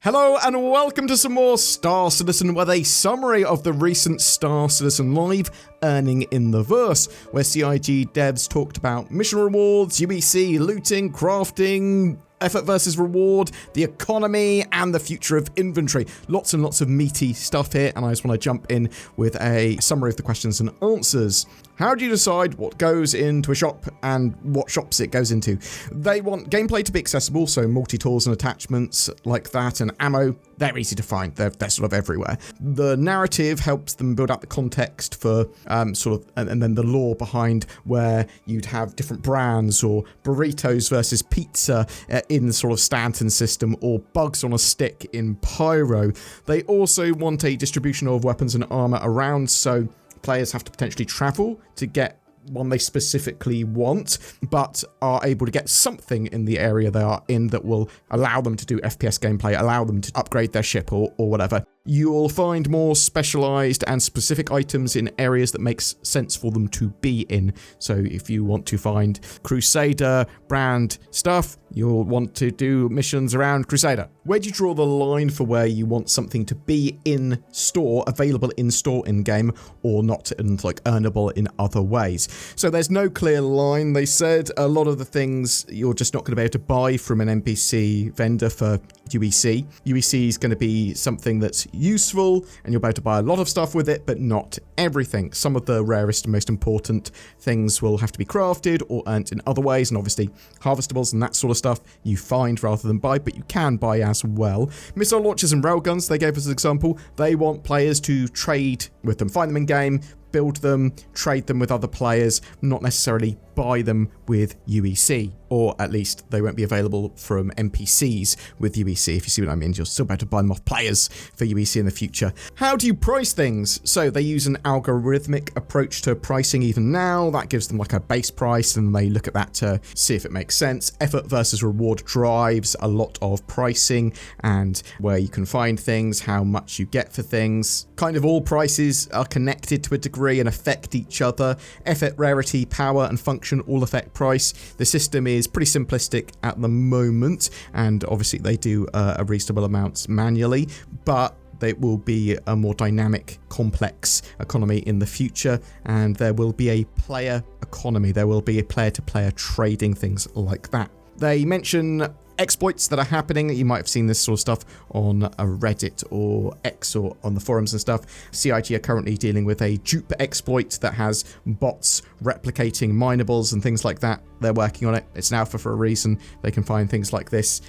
Hello and welcome to some more Star Citizen with a summary of the recent Star Citizen Live Earning in the Verse, where CIG devs talked about mission rewards, UEC, looting, crafting, effort versus reward, the economy, and the future of inventory. Lots and lots of meaty stuff here, and I just want to jump in with a summary of the questions and answers. How do you decide what goes into a shop and what shops it goes into? They want gameplay to be accessible, so multi-tools and attachments like that, and ammo, they're easy to find. They're sort of everywhere. The narrative helps them build out the context for and then the lore behind where you'd have different brands, or burritos versus pizza in the sort of Stanton system, or bugs on a stick in Pyro. They also want a distribution of weapons and armor around, so players have to potentially travel to get one they specifically want, but are able to get something in the area they are in that will allow them to do FPS gameplay, allow them to upgrade their ship or whatever. You'll find more specialized and specific items in areas that makes sense for them to be in. So if you want to find Crusader brand stuff, you'll want to do missions around Crusader. Where do you draw the line for where you want something to be in store, available in store in game, or not, and like earnable in other ways? So there's no clear line, they said. A lot of the things you're just not going to be able to buy from an NPC vendor for UEC. UEC is going to be something that's useful, and you'll be able to buy a lot of stuff with it, but not everything. Some of the rarest and most important things will have to be crafted or earned in other ways, and obviously harvestables and that sort of stuff you find rather than buy, but you can buy as well. Missile launchers and railguns, they gave us an example. They want players to trade with them, find them in game, build them, trade them with other players, not necessarily buy them with UEC, or at least they won't be available from NPCs with UEC, if you see what I mean. You'll still be able to buy them off players for UEC in the future. How do you price things? So they use an algorithmic approach to pricing even now. That gives them like a base price, and they look at that to see if it makes sense. Effort versus reward drives a lot of pricing and where you can find things, how much you get for things. Kind of all prices are connected to a degree and affect each other. Effort, rarity, power, and function all affect price. The system is pretty simplistic at the moment, and obviously they do a reasonable amount manually, but there will be a more dynamic, complex economy in the future, and there will be a player economy. There will be a player-to-player trading, things like that. They mention exploits that are happening. You might have seen this sort of stuff on Reddit or X or on the forums and stuff. CIG are currently dealing with a dupe exploit that has bots replicating minables and things like that. They're working on it. It's an alpha for a reason. They can find things like this,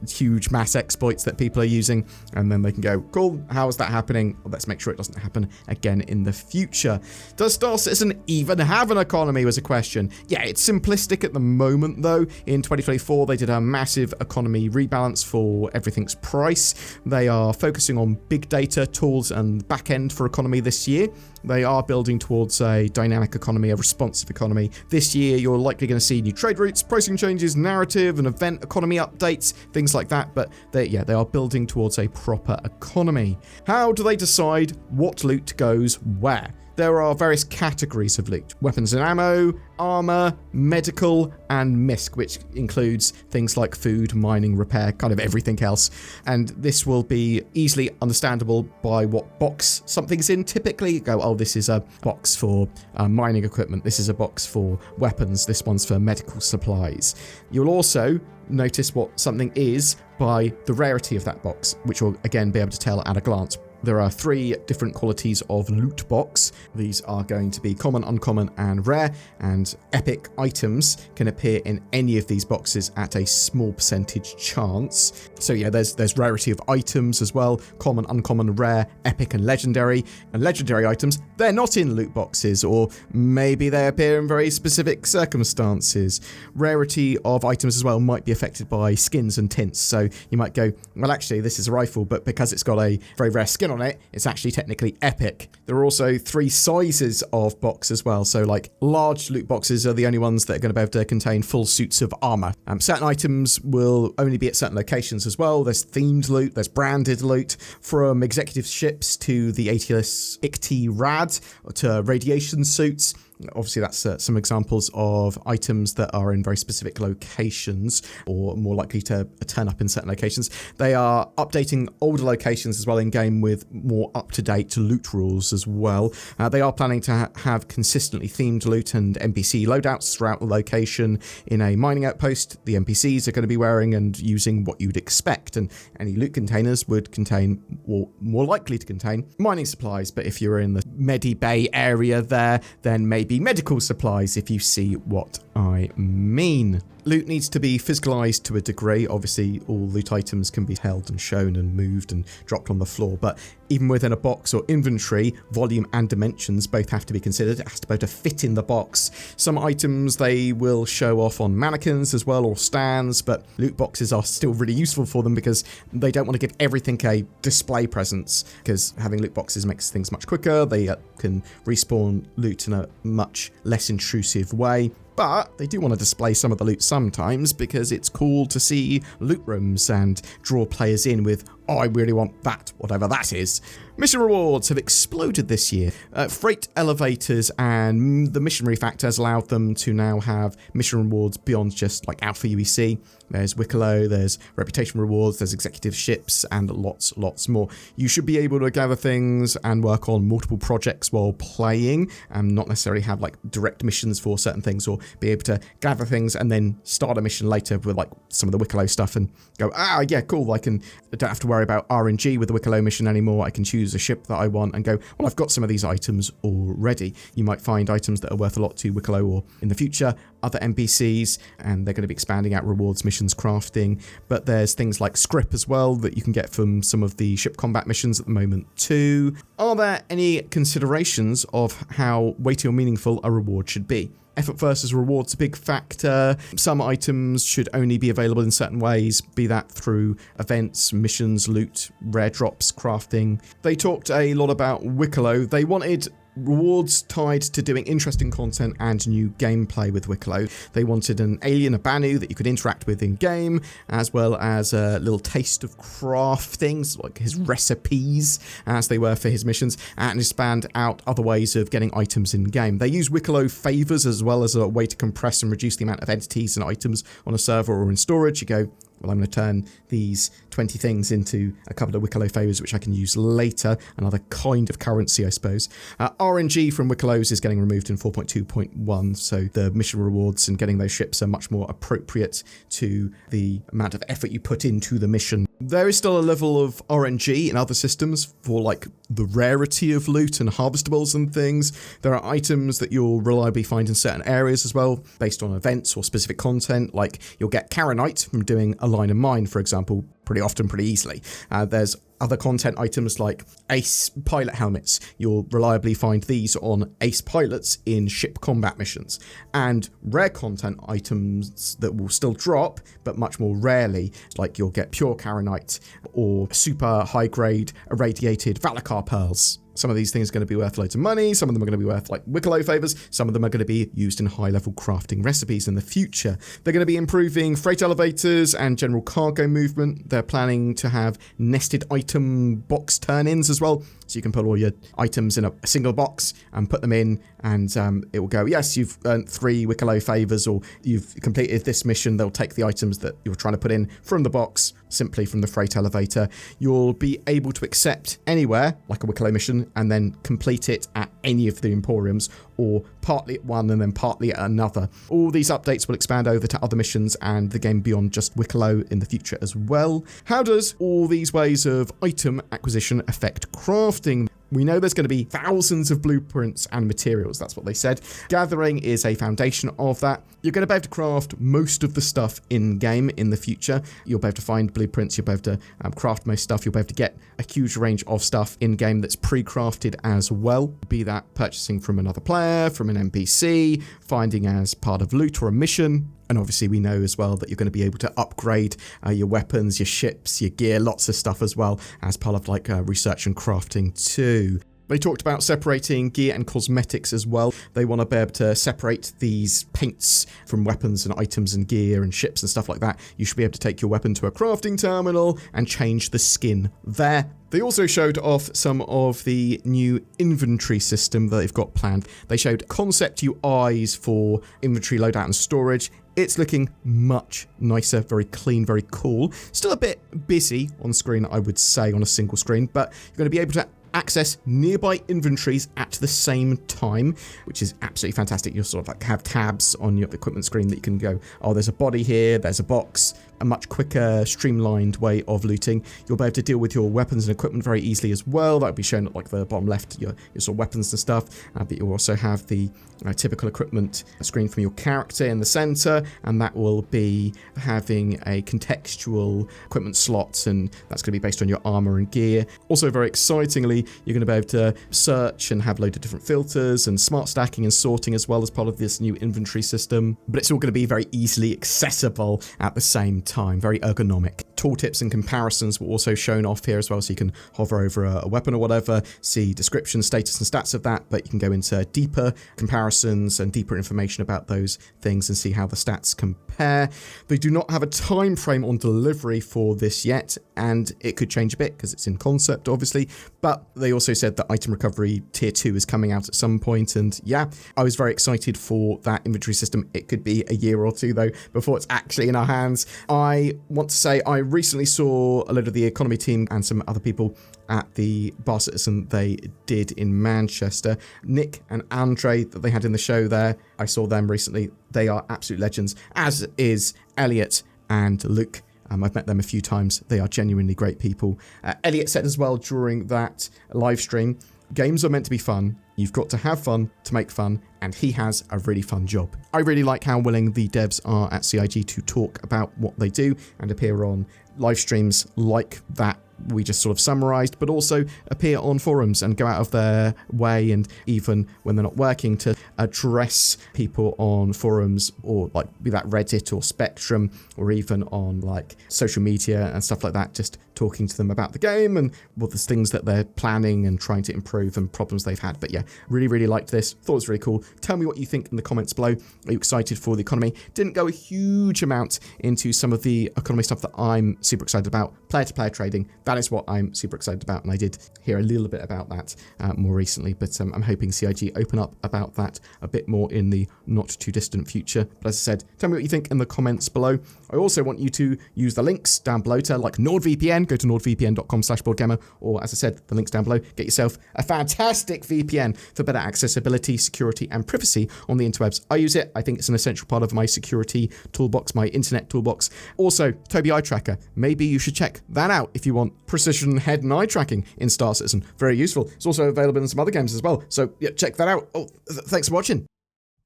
huge mass exploits that people are using, and then they can go, cool, how is that happening? Well, let's make sure it doesn't happen again in the future. Does Star Citizen even have an economy, was a question. Yeah, it's simplistic at the moment though. In 2024, they did a massive economy rebalance for everything's price. They are focusing on big data tools and back end for economy this year. They are building towards a dynamic economy, a responsive economy. This year, you're likely going to see new trade routes, pricing changes, narrative and event economy updates, things like that. But they are building towards a proper economy. How do they decide what loot goes where? There are various categories of loot: weapons and ammo, armor, medical, and MISC, which includes things like food, mining, repair, kind of everything else. And this will be easily understandable by what box something's in. Typically, you go, oh, this is a box for mining equipment, this is a box for weapons, this one's for medical supplies. You'll also notice what something is by the rarity of that box, which will again be able to tell at a glance. There are 3 different qualities of loot box. These are going to be common, uncommon, and rare, and epic items can appear in any of these boxes at a small percentage chance. So yeah, there's rarity of items as well: common, uncommon, rare, epic, and legendary. And legendary items, they're not in loot boxes, or maybe they appear in very specific circumstances. Rarity of items as well might be affected by skins and tints. So you might go, well, actually, this is a rifle, but because it's got a very rare skin on it, it's actually technically epic. There are also 3 sizes of box as well. So like large loot boxes are the only ones that are going to be able to contain full suits of armor. Certain items will only be at certain locations as well. There's themed loot, there's branded loot, from executive ships to the ATLS ICT RAD to radiation suits. Obviously, that's some examples of items that are in very specific locations or more likely to turn up in certain locations. They are updating older locations as well in-game with more up-to-date loot rules as well. They are planning to have consistently themed loot and NPC loadouts throughout the location. In a mining outpost, the NPCs are going to be wearing and using what you'd expect, and any loot containers would contain, or more likely to contain, mining supplies. But if you're in the Medi-Bay area there, then maybe medical supplies, if you see what I mean. Loot needs to be physicalized to a degree. Obviously, all loot items can be held and shown and moved and dropped on the floor, but even within a box or inventory, volume and dimensions both have to be considered. It has to be able to fit in the box. Some items they will show off on mannequins as well, or stands, but loot boxes are still really useful for them because they don't want to give everything a display presence, because having loot boxes makes things much quicker. They can respawn loot in a much less intrusive way. But they do want to display some of the loot sometimes because it's cool to see loot rooms and draw players in with, oh, I really want that, whatever that is. Mission rewards have exploded this year. Freight elevators and the missionary factor has allowed them to now have mission rewards beyond just like Alpha UEC. There's Wicklow, there's reputation rewards, there's executive ships, and lots more. You should be able to gather things and work on multiple projects while playing, and not necessarily have like direct missions for certain things, or be able to gather things and then start a mission later with like some of the Wicklow stuff and go, yeah, cool, I don't have to worry about RNG with the Wicklow mission anymore. I can choose a ship that I want and go, well, I've got some of these items already. You might find items that are worth a lot to Wicklow or in the future other NPCs, and they're going to be expanding out rewards, missions, crafting. But there's things like scrip as well that you can get from some of the ship combat missions at the moment too. Are there any considerations of how weighty or meaningful a reward should be? Effort versus rewards a big factor. Some items should only be available in certain ways, be that through events, missions, loot, rare drops, crafting. They talked a lot about Wicklow. They wanted rewards tied to doing interesting content and new gameplay with Wicklow. They wanted an alien, a Banu, that you could interact with in game, as well as a little taste of crafting, like his recipes, as they were for his missions, and expand out other ways of getting items in game. They use Wicklow favors as well as a way to compress and reduce the amount of entities and items on a server or in storage. You go, well, I'm going to turn these 20 things into a couple of Wicklow favors, which I can use later. Another kind of currency, I suppose. RNG from Wicklows is getting removed in 4.2.1, so the mission rewards and getting those ships are much more appropriate to the amount of effort you put into the mission. There is still a level of RNG in other systems for like the rarity of loot and harvestables and things. There are items that you'll reliably find in certain areas as well, based on events or specific content. Like you'll get Karenite from doing a line of mine, for example, pretty often, pretty easily. There's other content items like Ace pilot helmets. You'll reliably find these on Ace pilots in ship combat missions. And rare content items that will still drop, but much more rarely, like you'll get pure Karenite or super high grade irradiated Valakar pearls. Some of these things are going to be worth loads of money. Some of them are going to be worth like Wicklow favors. Some of them are going to be used in high-level crafting recipes in the future. They're going to be improving freight elevators and general cargo movement. They're planning to have nested item box turn-ins as well. So you can put all your items in a single box and put them in, and it will go, yes, you've earned 3 Wicklow favors, or you've completed this mission. They'll take the items that you're trying to put in from the box, simply from the freight elevator. You'll be able to accept anywhere, like a Wicklow mission, and then complete it at any of the Emporiums, or partly at one and then partly at another. All these updates will expand over to other missions and the game beyond just Wicklow in the future as well. How does all these ways of item acquisition affect crafting? We know there's going to be thousands of blueprints and materials. That's what they said. Gathering is a foundation of that. You're going to be able to craft most of the stuff in-game in the future. You'll be able to find blueprints. You'll be able to craft most stuff. You'll be able to get a huge range of stuff in-game that's pre-crafted as well. Be that purchasing from another player, from an NPC, finding as part of loot or a mission. And obviously we know as well that you're going to be able to upgrade your weapons, your ships, your gear, lots of stuff as well as part of like research and crafting too. They talked about separating gear and cosmetics as well. They want to be able to separate these paints from weapons and items and gear and ships and stuff like that. You should be able to take your weapon to a crafting terminal and change the skin there. They also showed off some of the new inventory system that they've got planned. They showed concept UIs for inventory loadout and storage. It's looking much nicer, very clean, very cool. Still a bit busy on screen, I would say, on a single screen, but you're going to be able to access nearby inventories at the same time, which is absolutely fantastic. You'll sort of like have tabs on your equipment screen that you can go, oh, there's a body here, there's a box, a much quicker, streamlined way of looting. You'll be able to deal with your weapons and equipment very easily as well. That'll be shown at like the bottom left, your sort of weapons and stuff, but you'll also have the typical equipment screen from your character in the center, and that will be having a contextual equipment slots, and that's going to be based on your armor and gear. Also, very excitingly, you're going to be able to search and have a load of different filters and smart stacking and sorting as well as part of this new inventory system, but it's all going to be very easily accessible at the same time, very ergonomic. Tooltips and comparisons were also shown off here as well, so you can hover over a weapon or whatever, see description, status and stats of that, but you can go into deeper comparisons and deeper information about those things and see how the stats compare. They do not have a time frame on delivery for this yet, and it could change a bit because it's in concept, obviously, but they also said that item recovery tier 2 is coming out at some point, and yeah, I was very excited for that inventory system. It could be a year or two, though, before it's actually in our hands. I want to say I recently saw a lot of the economy team and some other people at the Bar Citizen they did in Manchester. Nick and Andre that they had in the show there, I saw them recently. They are absolute legends, as is Elliot and Luke. I've met them a few times. They are genuinely great people. Elliot said as well during that live stream, games are meant to be fun. You've got to have fun to make fun, and he has a really fun job. I really like how willing the devs are at CIG to talk about what they do and appear on live streams like that we just sort of summarized, but also appear on forums and go out of their way, and even when they're not working, to address people on forums, or like be that Reddit or Spectrum, or even on like social media and stuff like that, just talking to them about the game and what the things that they're planning and trying to improve and problems they've had. But yeah, really liked this. Thought it was really cool. Tell me what you think in the comments below. Are you excited for the economy? Didn't go a huge amount into some of the economy stuff that I'm super excited about. Player-to-player trading, that is what I'm super excited about, and I did hear a little bit about that more recently, but I'm hoping CIG open up about that a bit more in the not too distant future. But as I said, tell me what you think in the comments below. I also want you to use the links down below to like NordVPN. Go to nordvpn.com/BoredGamer, or as I said, the links down below. Get yourself a fantastic VPN for better accessibility, security, and privacy on the interwebs. I use it. I think it's an essential part of my security toolbox, my internet toolbox. Also, Tobii Eye Tracker. Maybe you should check that out if you want precision head and eye tracking in Star Citizen. Very useful. It's also available in some other games as well. So yeah, check that out. Oh, thanks for watching.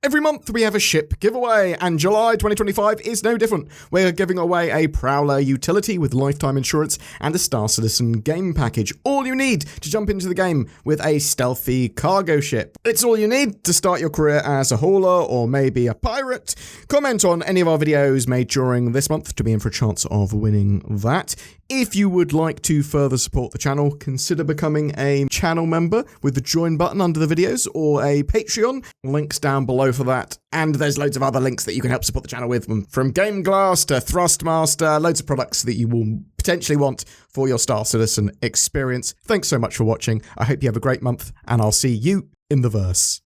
Every month we have a ship giveaway, and July 2025 is no different. We're giving away a Prowler utility with lifetime insurance and a Star Citizen game package. All you need to jump into the game with a stealthy cargo ship. It's all you need to start your career as a hauler or maybe a pirate. Comment on any of our videos made during this month to be in for a chance of winning that. If you would like to further support the channel, consider becoming a channel member with the join button under the videos, or a Patreon. Links down below for that. And there's loads of other links that you can help support the channel with, from Game Glass to THRUSTMASTER, loads of products that you will potentially want for your Star Citizen experience. Thanks so much for watching. I hope you have a great month, and I'll see you in the verse.